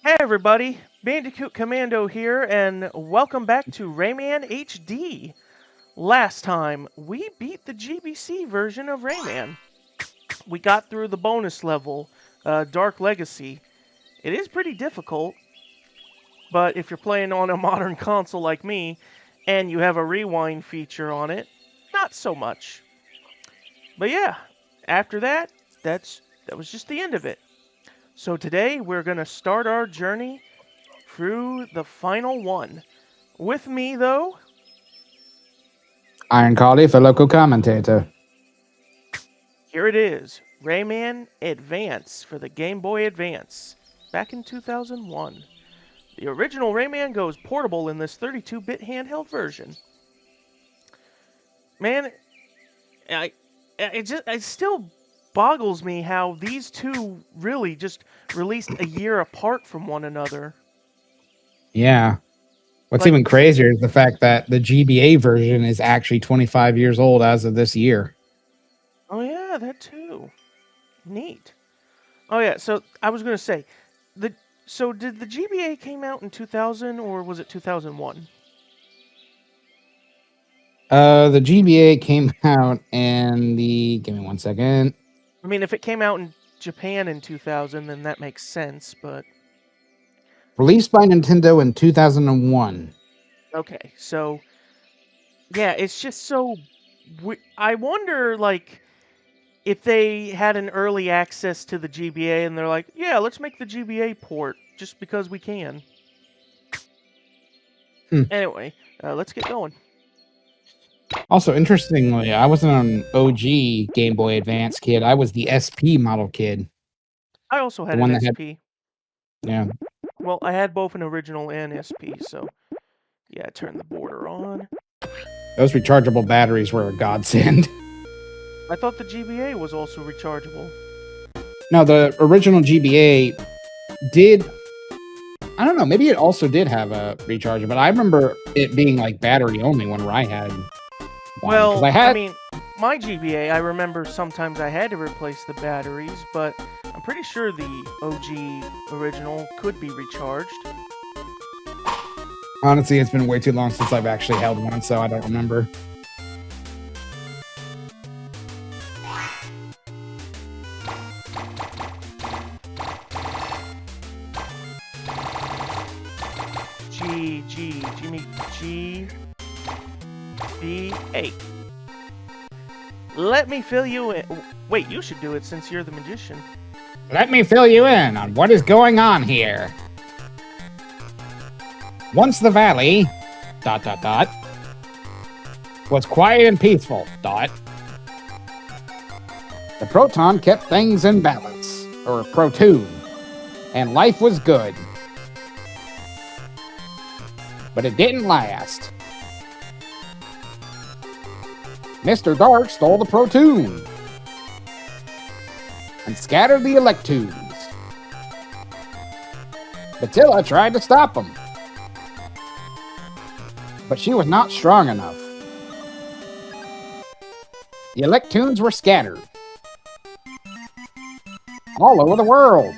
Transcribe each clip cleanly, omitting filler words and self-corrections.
Hey everybody, Bandicoot Commando here, and welcome back to Rayman HD. Last time, we beat the GBC version of Rayman. We got through the bonus level, Dark Legacy. It is pretty difficult, but if you're playing on a modern console like me, and you have a rewind feature on it, not so much. But yeah, after that, that was just the end of it. So today, we're going to start our journey through the final one. With me, though, Iron Carly for local commentator. here it is, Rayman Advance for the Game Boy Advance, back in 2001. The original Rayman goes portable in this 32-bit handheld version. Man, it still boggles me how these two really just released a year apart from one another. Yeah. What's Like- even crazier is the fact that the GBA version is actually 25 years old as of this year. Oh yeah, that too. Neat. Oh yeah, so I was gonna say, so did the GBA came out in 2000 or was it 2001? The GBA came out in give me 1 second. I mean, if it came out in Japan in 2000, then that makes sense. But Released by Nintendo in 2001. okay, so yeah, it's just so. I wonder, like, if they had an early access to the GBA and they're like, yeah, let's make the GBA port just because we can. Anyway, let's get going. Also, interestingly, I wasn't an OG Game Boy Advance kid. I was the SP model kid. I also had The one an that SP. Yeah. Well, I had both an original and SP, so yeah, turn the border on. Those rechargeable batteries were a godsend. I thought the GBA was also rechargeable. No, the original GBA did. I don't know. Maybe it also did have a recharger, but I remember it being like battery only when I had one. Well, I I mean, my GBA, I remember sometimes I had to replace the batteries, but I'm pretty sure the OG original could be recharged. Honestly, it's been way too long since I've actually held one, so I don't remember. GBA. Let me fill you in. Wait, you should do it since you're the magician. Let me fill you in on what is going on here. Once the valley, ... was quiet and peaceful, ... The proton kept things in balance, or protoon, and life was good. But it didn't last. Mr. Dark stole the protoon and scattered the electoons. Batilla tried to stop him, but she was not strong enough. The electoons were scattered all over the world,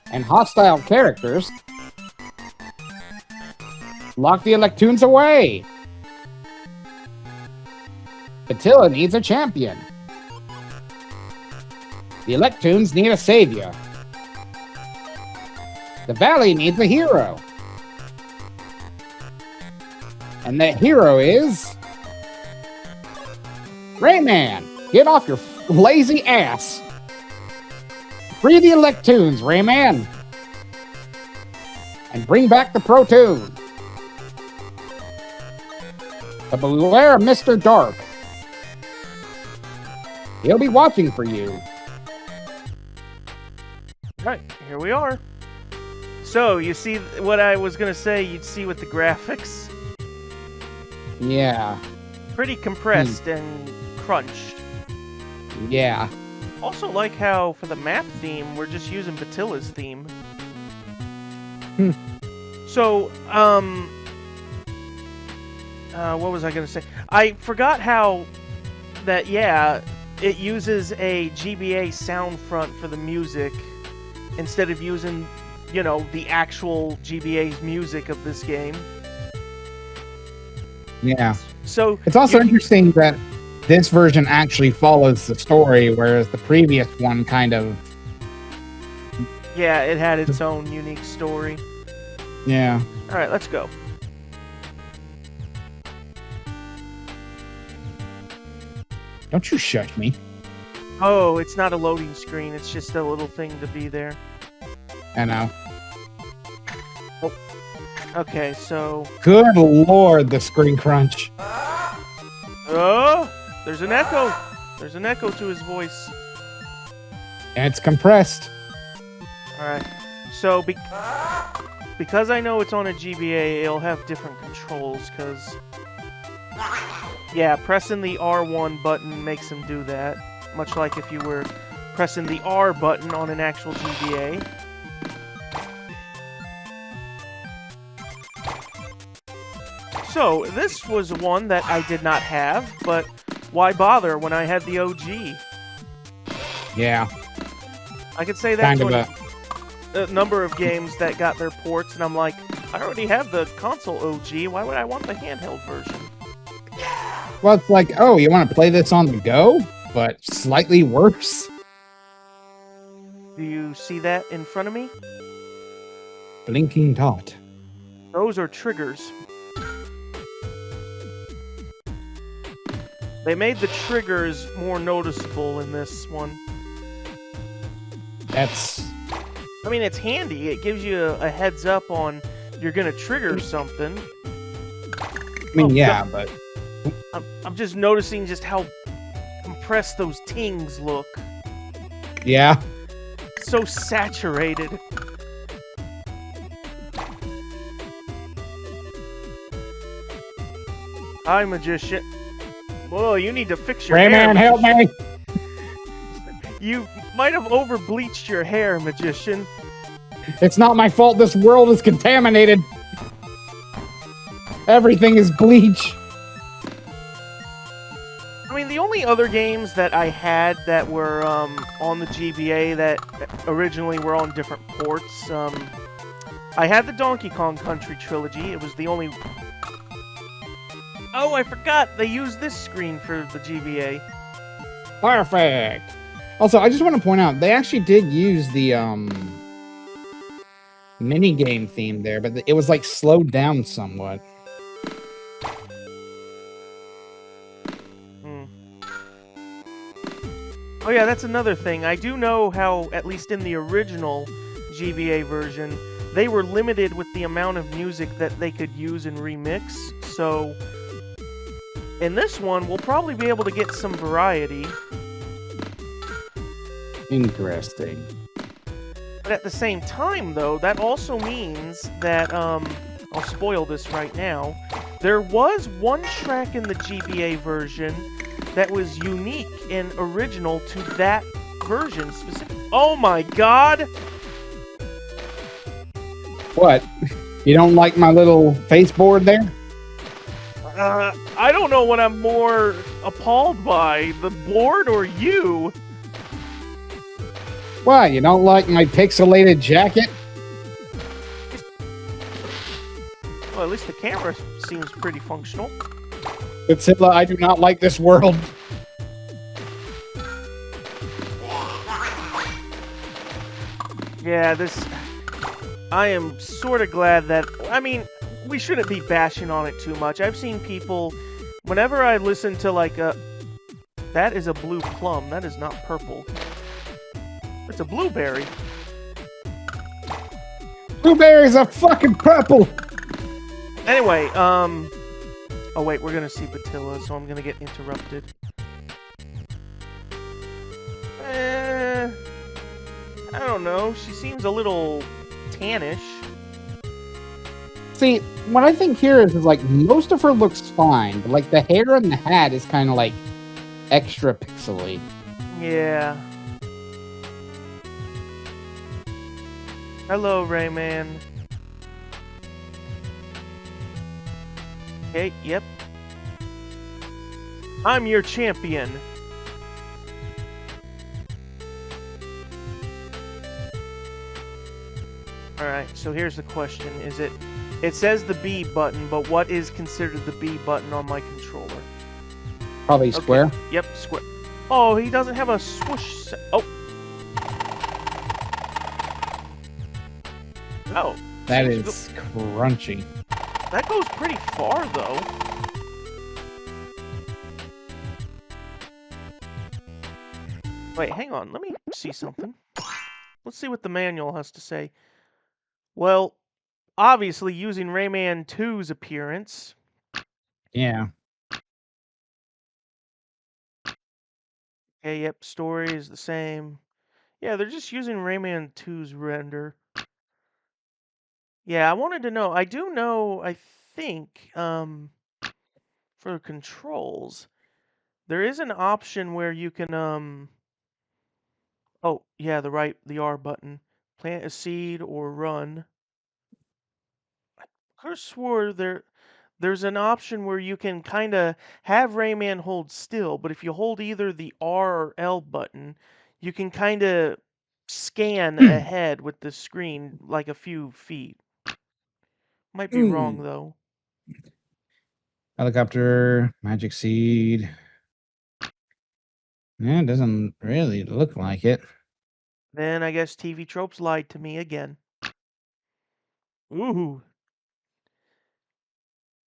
and hostile characters locked the electoons away. Batilla needs a champion. The electoons need a savior. The valley needs a hero. And that hero is Rayman. Get off your lazy ass. Free the electoons, Rayman. And bring back the protoon. But beware of Mr. Dark. He'll be watching for you. Alright, here we are. So, you see what I was going to say you'd see with the graphics? Yeah. Pretty compressed and crunched. Yeah. Also like how, for the map theme, we're just using Batilla's theme. So, what was I going to say? I forgot how that, yeah, it uses a GBA sound front for the music instead of using, you know, the actual GBA's music of this game. Yeah. So it's also interesting that this version actually follows the story, whereas the previous one kind of... Yeah, it had its own unique story. Yeah. All right, let's go. Don't you shush me. Oh, it's not a loading screen. It's just a little thing to be there. I know. Oh. Okay, so... Good lord, the screen crunch. Oh! There's an echo! There's an echo to his voice. And it's compressed. Alright. So, because I know it's on a GBA, it'll have different controls, because... Yeah, pressing the R1 button makes him do that. Much like if you were pressing the R button on an actual GBA. So, this was one that I did not have, but why bother when I had the OG? Yeah. I could say that's a number of games that got their ports, and I'm like, I already have the console OG, why would I want the handheld version? Well, it's like, oh, you want to play this on the go, but slightly worse? Do you see that in front of me? Blinking dot. Those are triggers. They made the triggers more noticeable in this one. That's... I mean, it's handy. It gives you a heads up on you're gonna trigger something. I mean, yeah, but... I'm just noticing just how compressed those tings look. Yeah. So saturated. Hi, magician. Whoa, you need to fix your hair. Rayman, help me! You might have over-bleached your hair, magician. It's not my fault this world is contaminated. Everything is bleach. I mean, the only other games that I had that were on the GBA that originally were on different ports, I had the Donkey Kong Country trilogy. It was the only... Oh, I forgot! They used this screen for the GBA. Perfect! Also, I just want to point out, they actually did use the minigame theme there, but it was like slowed down somewhat. Oh yeah, that's another thing. I do know how, at least in the original GBA version, they were limited with the amount of music that they could use and remix, so... In this one, we'll probably be able to get some variety. Interesting. But at the same time, though, that also means that, I'll spoil this right now, there was one track in the GBA version that was unique and original to that version specific. Oh my god! What? You don't like my little face board there? I don't know what I'm more appalled by, the board or you. Why, you don't like my pixelated jacket? Well, at least the camera seems pretty functional. Godzilla, I do not like this world. Yeah, I am sort of glad that... I mean, we shouldn't be bashing on it too much. I've seen people... Whenever I listen to, like, a... That is a blue plum. That is not purple. It's a blueberry. Blueberries are fucking purple! Anyway, oh wait, we're gonna see Patilla, so I'm gonna get interrupted. I don't know. She seems a little tannish. See, what I think here is like, most of her looks fine, but like the hair and the hat is kind of like extra pixely. Yeah. Hello, Rayman. Okay, yep. I'm your champion. Alright, so here's the question. It says the B button, but what is considered the B button on my controller? Probably square. Okay. Yep, square. Oh, he doesn't have a swoosh. Oh. Oh. That is crunchy. That goes pretty far, though. Wait, hang on. Let me see something. Let's see what the manual has to say. Well, obviously using Rayman 2's appearance. Yeah. Okay, yep, story is the same. Yeah, they're just using Rayman 2's render. Yeah, I wanted to know. I do know, I think, for controls, there is an option where you can, oh, yeah, the R button. Plant a seed or run. I could have swore there's an option where you can kind of have Rayman hold still, but if you hold either the R or L button, you can kind of scan ahead with the screen like a few feet. Might be wrong though. Helicopter, magic seed. Yeah, it doesn't really look like it. Then I guess TV Tropes lied to me again. Ooh.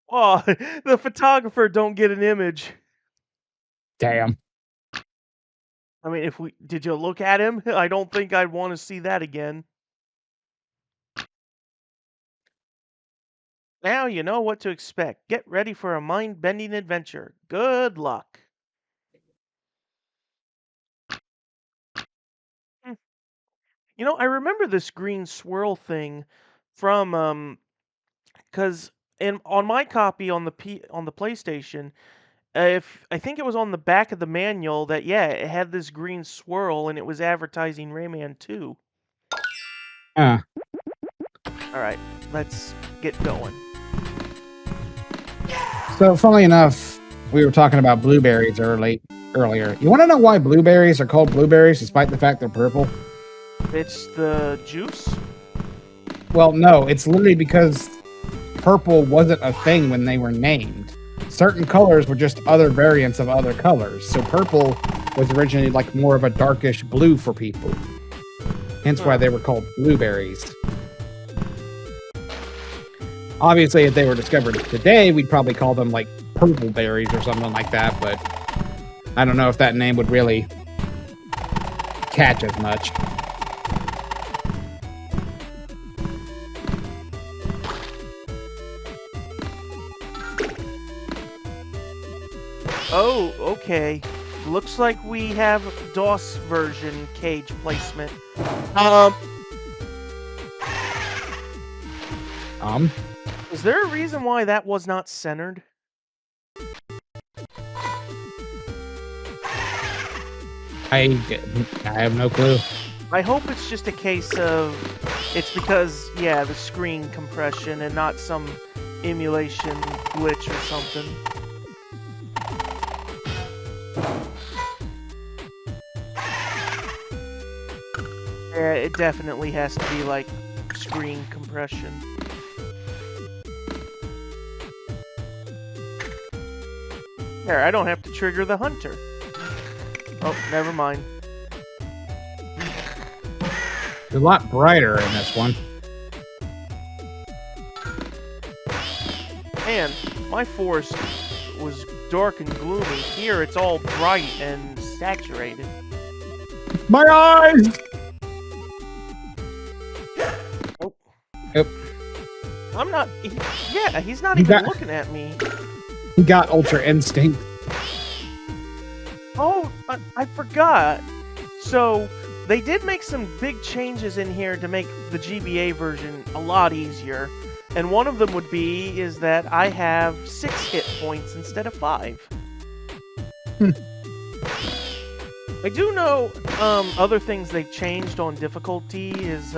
Oh, the photographer don't get an image. Damn. I mean, did you look at him? I don't think I'd want to see that again. Now you know what to expect. Get ready for a mind-bending adventure. Good luck. Hmm. You know, I remember this green swirl thing from because on my copy on the PlayStation, if I think it was on the back of the manual that yeah, it had this green swirl and it was advertising Rayman 2. Huh. All right, let's get going. So, funnily enough, we were talking about blueberries earlier. You want to know why blueberries are called blueberries despite the fact they're purple? It's the juice? Well, no, it's literally because purple wasn't a thing when they were named. Certain colors were just other variants of other colors. So purple was originally like more of a darkish blue for people. Hence why they were called blueberries. Obviously, if they were discovered today, we'd probably call them like purple berries or something like that, but I don't know if that name would really catch as much. Oh, okay. Looks like we have DOS version cage placement. Is there a reason why that was not centered? I have no clue. I hope it's just a case of it's because, yeah, the screen compression and not some emulation glitch or something. Yeah, it definitely has to be like screen compression. There, I don't have to trigger the hunter. Oh, never mind. It's a lot brighter in this one. Man, my forest was dark and gloomy. Here, it's all bright and saturated. My eyes! Oh. Yep. I'm not... he's not even looking at me. He got Ultra Instinct. Oh, I forgot. So, they did make some big changes in here to make the GBA version a lot easier. And one of them would be is that I have 6 hit points instead of 5. I do know other things they've changed on difficulty is,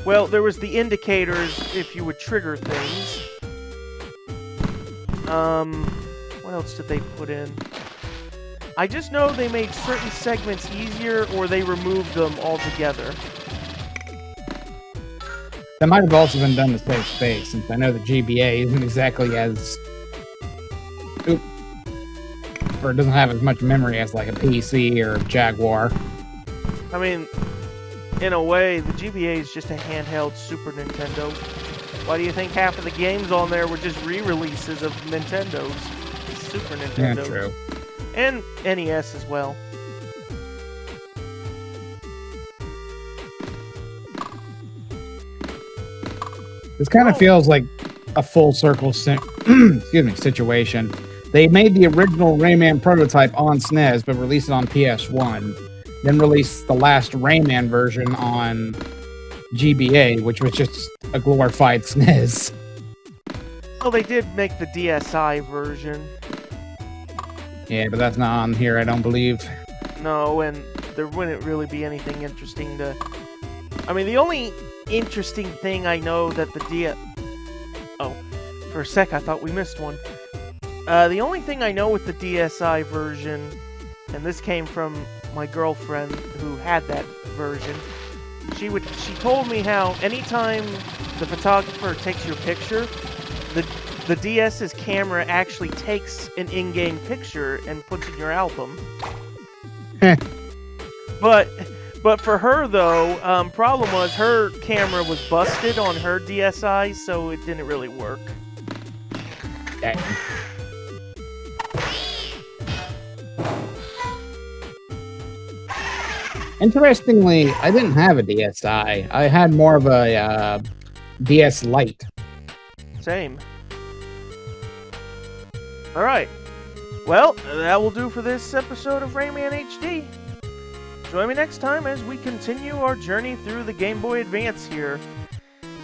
well, there was the indicators if you would trigger things. What else did they put in? I just know they made certain segments easier or they removed them altogether. That might have also been done to save space, since I know the GBA isn't exactly as... or it doesn't have as much memory as like a PC or a Jaguar. I mean, in a way, the GBA is just a handheld Super Nintendo. Why do you think half of the games on there were just re-releases of Nintendo's? Super Nintendo. Yeah, true. And NES as well. This kind of feels like a full circle situation. They made the original Rayman prototype on SNES, but released it on PS1. Then released the last Rayman version on GBA, which was just a glorified SNES. Well, they did make the DSi version. Yeah, but that's not on here, I don't believe. No, and there wouldn't really be anything interesting to... I mean, the only interesting thing I know that the Oh, for a sec I thought we missed one. The only thing I know with the DSi version, and this came from my girlfriend who had that version, she told me how anytime the photographer takes your picture, the DS's camera actually takes an in-game picture and puts in your album. But for her though, problem was her camera was busted on her DSi, so it didn't really work. Dang. Interestingly, I didn't have a DSi. I had more of a DS Lite. Same. Alright. Well, that will do for this episode of Rayman HD. Join me next time as we continue our journey through the Game Boy Advance here.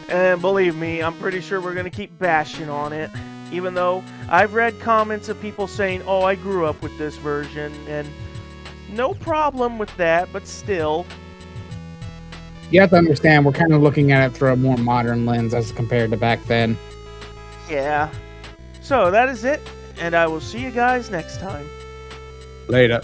And believe me, I'm pretty sure we're going to keep bashing on it. Even though I've read comments of people saying, oh, I grew up with this version, and no problem with that, but still. You have to understand, we're kind of looking at it through a more modern lens as compared to back then. Yeah. So that is it, and I will see you guys next time. Later.